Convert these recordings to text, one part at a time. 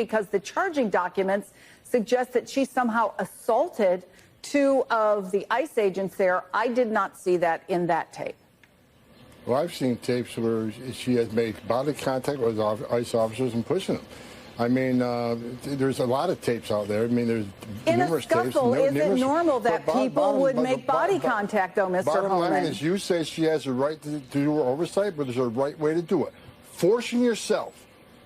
because the charging documents suggest that she somehow assaulted two of the ICE agents there. I did not see that in that tape. Well, I've seen tapes where she has made body contact with ICE officers and pushing them. I mean, there's a lot of tapes out there. I mean, there's numerous tapes. In a scuffle, is it normal that people would make body contact, though, Mr. Homan? Bottom line is, you say she has a right to do her oversight, but there's a right way to do it. Forcing yourself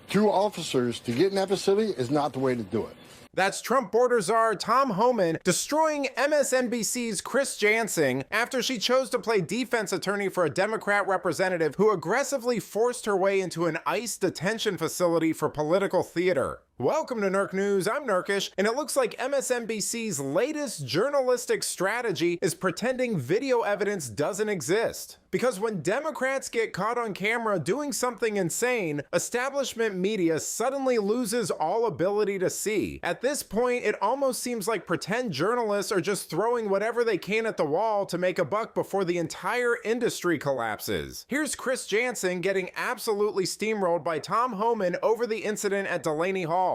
through officers to get in that facility is not the way to do it. That's Trump border czar Tom Homan destroying MSNBC's Chris Jansing after she chose to play defense attorney for a Democrat representative who aggressively forced her way into an ICE detention facility for political theater. Welcome to Nerk News, I'm Nerkish, and it looks like MSNBC's latest journalistic strategy is pretending video evidence doesn't exist. Because when Democrats get caught on camera doing something insane, establishment media suddenly loses all ability to see. At this point, it almost seems like pretend journalists are just throwing whatever they can at the wall to make a buck before the entire industry collapses. Here's Chris Jansing getting absolutely steamrolled by Tom Homan over the incident at Delaney Hall.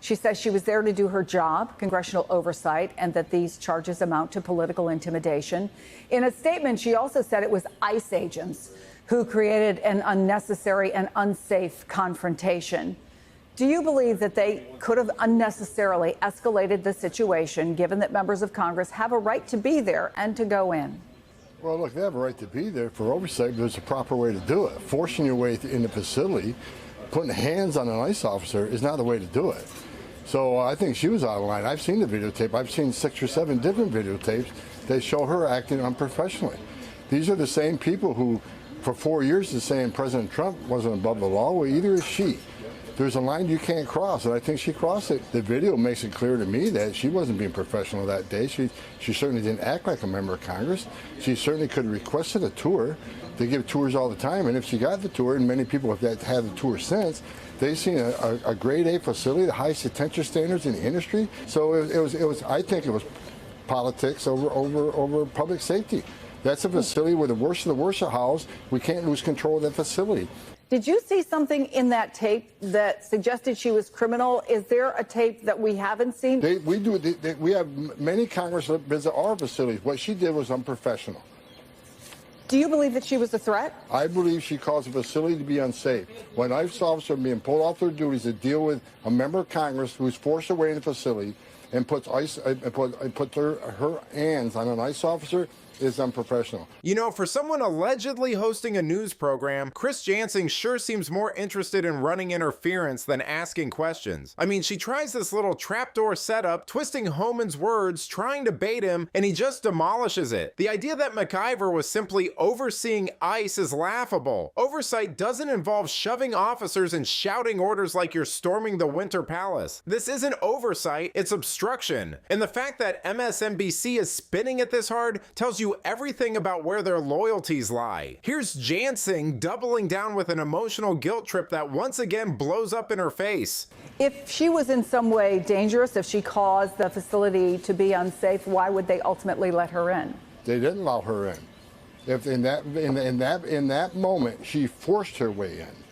She says she was there to do her job, congressional oversight, and that these charges amount to political intimidation. In a statement, she also said it was ICE agents who created an unnecessary and unsafe confrontation. Do you believe that they could have unnecessarily escalated the situation, given that members of Congress have a right to be there and to go in? Well, look, they have a right to be there for oversight, but there's a proper way to do it. Forcing your way in the facility, putting hands on an ICE officer is not the way to do it. So I think she was out of line. I've seen the videotape. I've seen 6 or 7 different videotapes that show her acting unprofessionally. These are the same people who, for 4 years, is saying President Trump wasn't above the law. Well, either is she. There's a line you can't cross, and I think she crossed it. The video makes it clear to me that she wasn't being professional that day. She certainly didn't act like a member of Congress. She certainly could have requested a tour. They give tours all the time, and if she got the tour, and many people have had the tour since, they've seen a grade A facility, the highest detention standards in the industry. So it was. I think it was politics over public safety. That's a facility where the worst of the worst are housed. We can't lose control of that facility. Did you see something in that tape that suggested she was criminal? Is there a tape that we haven't seen? We have many Congressmen visit our facilities. What she did was unprofessional. Do you believe that she was a threat? I believe she caused the facility to be unsafe. When ICE officers are being pulled off their duties to deal with a member of Congress who's forced away in the facility and puts her hands on an ICE officer, is unprofessional. You know, for someone allegedly hosting a news program, Chris Jansing sure seems more interested in running interference than asking questions. I mean, she tries this little trapdoor setup, twisting Homan's words, trying to bait him, and he just demolishes it. The idea that MacIver was simply overseeing ICE is laughable. Oversight doesn't involve shoving officers and shouting orders like you're storming the Winter Palace. This isn't oversight, it's obstruction. And the fact that MSNBC is spinning it this hard tells you everything about where their loyalties lie. Here's Jansing doubling down with an emotional guilt trip that once again blows up in her face. If she was in some way dangerous, if she caused the facility to be unsafe, why would they ultimately let her in? They didn't allow her in. If in that moment she forced her way in,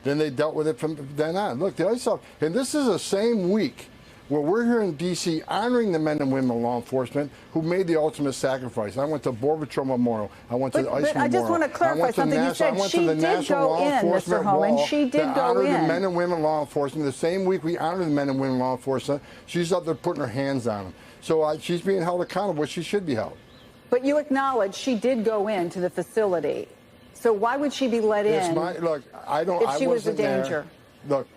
then they dealt with it from then on. Look, the ICE, and this is the same week where we're here in D.C. honoring the men and women of law enforcement who made the ultimate sacrifice. I went to Border Patrol Memorial. I went to the ICE Memorial. I just want to clarify something you said. She did go in, Mr. Homan. She did go in. The men and women law enforcement. The same week we honored the men and women law enforcement, she's up there putting her hands on them. So she's being held accountable, which she should be held. But you acknowledge she did go into the facility. So why would she be let in? Look, I don't. If she was a danger. Look,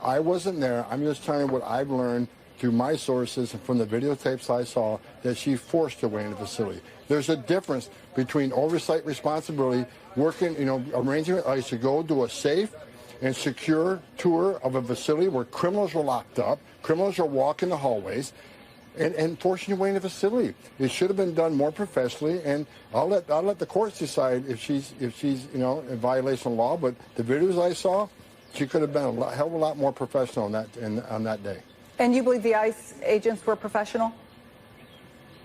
I wasn't there. I'm just telling you what I've learned through my sources and from the videotapes I saw, that she forced her way in the facility. There's a difference between oversight responsibility, working, arranging with ICE to go do a safe and secure tour of a facility where criminals are locked up, criminals are walking the hallways, and forcing your way in the facility. It should have been done more professionally, and I'll let the courts decide if she's in violation of law. But the videos I saw, she could have been a hell of a lot more professional on that day. And you believe the ICE agents were professional?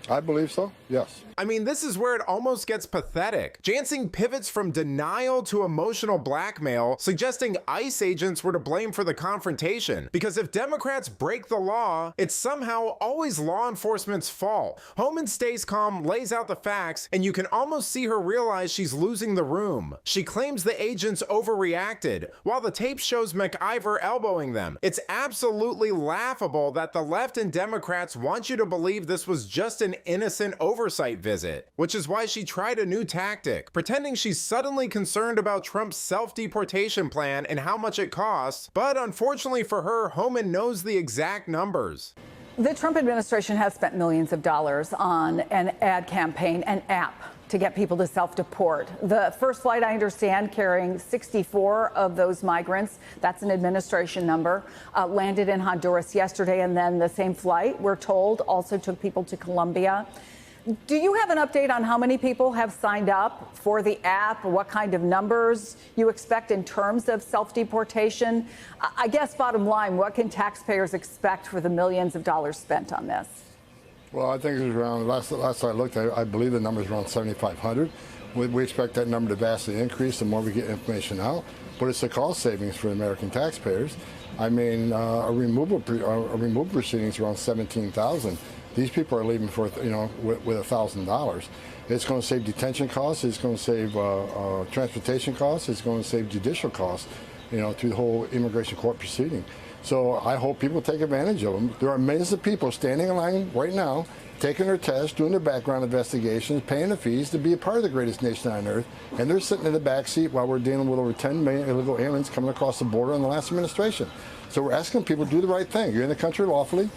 I believe so, yes. I mean, this is where it almost gets pathetic. Jansing pivots from denial to emotional blackmail, suggesting ICE agents were to blame for the confrontation. Because if Democrats break the law, it's somehow always law enforcement's fault. Homan stays calm, lays out the facts, and you can almost see her realize she's losing the room. She claims the agents overreacted, while the tape shows McIver elbowing them. It's absolutely laughable that the left and Democrats want you to believe this was just an innocent oversight visit, which is why she tried a new tactic, pretending she's suddenly concerned about Trump's self-deportation plan and how much it costs, but unfortunately for her, Homan knows the exact numbers. The Trump administration has spent millions of dollars on an ad campaign, an app to get people to self-deport. The first flight, I understand, carrying 64 of those migrants, that's an administration number, landed in Honduras yesterday, and then the same flight, we're told, also took people to Colombia. Do you have an update on how many people have signed up for the app, or what kind of numbers you expect in terms of self-deportation? I guess bottom line, what can taxpayers expect for the millions of dollars spent on this? Well, I think it was around, last I looked, I believe the number is around 7,500. We expect that number to vastly increase the more we get information out, but it's a cost savings for American taxpayers. I mean, a removal proceedings around 17,000. These people are leaving for, with $1,000. It's going to save detention costs. It's going to save transportation costs. It's going to save judicial costs, through the whole immigration court proceeding. So I hope people take advantage of them. There are millions of people standing in line right now, taking their tests, doing their background investigations, paying the fees to be a part of the greatest nation on earth, and they're sitting in the back seat while we're dealing with over 10 million illegal aliens coming across the border in the last administration. So we're asking people to do the right thing. You're in the country lawfully.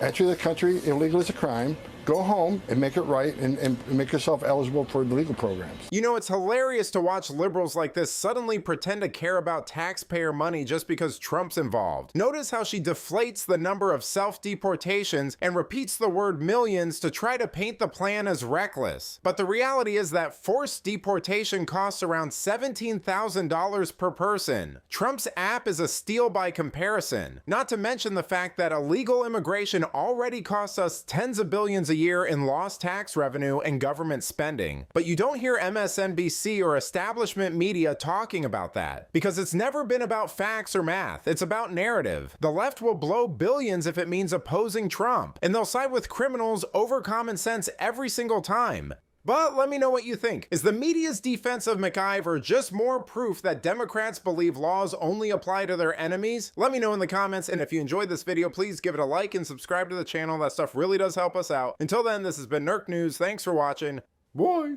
Entry the country illegal is a crime. Go home and make it right and make yourself eligible for the legal programs. It's hilarious to watch liberals like this suddenly pretend to care about taxpayer money just because Trump's involved. Notice how she deflates the number of self-deportations and repeats the word millions to try to paint the plan as reckless. But the reality is that forced deportation costs around $17,000 per person. Trump's app is a steal by comparison, not to mention the fact that illegal immigration already costs us tens of billions a year in lost tax revenue and government spending. But you don't hear MSNBC or establishment media talking about that, because it's never been about facts or math. It's about narrative. The left will blow billions if it means opposing Trump, and they'll side with criminals over common sense every single time. But let me know what you think. Is the media's defense of McIver just more proof that Democrats believe laws only apply to their enemies? Let me know in the comments, and if you enjoyed this video, please give it a like and subscribe to the channel. That stuff really does help us out. Until then, this has been Nerk News. Thanks for watching. Bye!